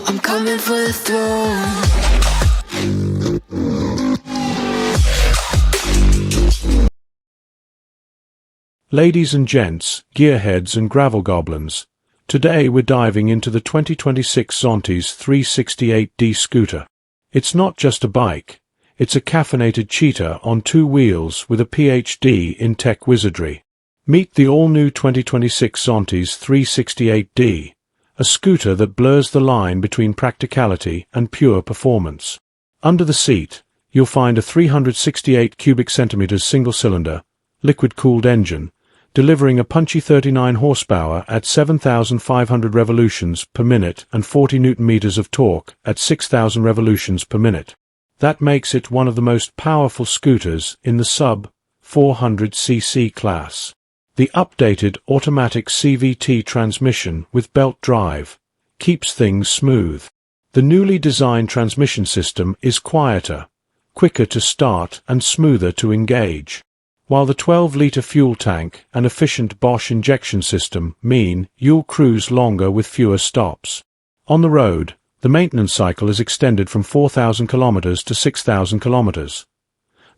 I'm coming for the throne. Ladies and gents, gearheads and gravel goblins, today we're diving into the 2026 Zontes 368D scooter. It's not just a bike, it's a caffeinated cheetah on two wheels with a PhD in tech wizardry. Meet the all-new 2026 Zontes 368D, a scooter that blurs the line between practicality and pure performance. Under the seat, you'll find a 368 cubic centimeters single-cylinder, liquid-cooled engine, delivering a punchy 39 horsepower at 7,500 revolutions per minute and 40 Nm of torque at 6,000 revolutions per minute. That makes it one of the most powerful scooters in the sub-400cc class. The updated automatic CVT transmission with belt drive keeps things smooth. The newly designed transmission system is quieter, quicker to start and smoother to engage, while the 12-litre fuel tank and efficient Bosch injection system mean you'll cruise longer with fewer stops. On the road, the maintenance cycle is extended from 4,000 kilometers to 6,000 kilometers.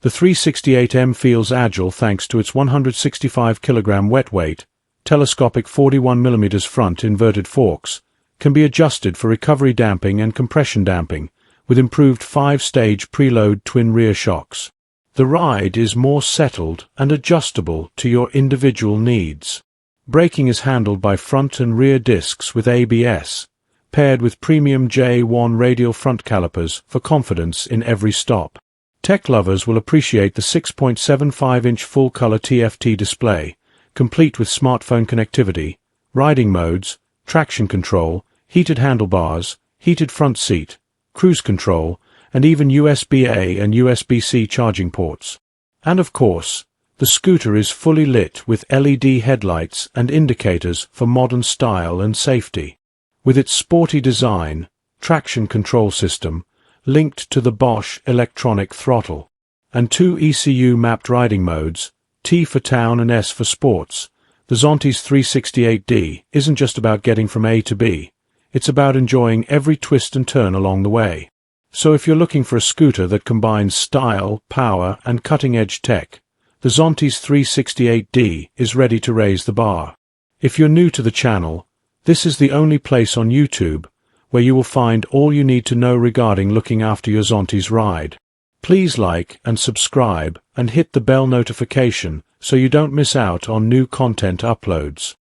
The 368M feels agile thanks to its 165 kilogram wet weight, telescopic 41 mm front inverted forks, can be adjusted for recovery damping and compression damping, with improved 5-stage preload twin rear shocks. The ride is more settled and adjustable to your individual needs. Braking is handled by front and rear discs with ABS, paired with premium J1 radial front calipers for confidence in every stop. Tech lovers will appreciate the 6.75-inch full-color TFT display, complete with smartphone connectivity, riding modes, traction control, heated handlebars, heated front seat, cruise control, and even USB-A and USB-C charging ports. And of course, the scooter is fully lit with LED headlights and indicators for modern style and safety. With its sporty design, traction control system, linked to the Bosch electronic throttle, and two ECU-mapped riding modes, T for town and S for sports, the Zontes 368D isn't just about getting from A to B, it's about enjoying every twist and turn along the way. So if you're looking for a scooter that combines style, power, and cutting-edge tech, the Zontes 368D is ready to raise the bar. If you're new to the channel, this is the only place on YouTube where you will find all you need to know regarding looking after your Zontes ride. Please like and subscribe and hit the bell notification so you don't miss out on new content uploads.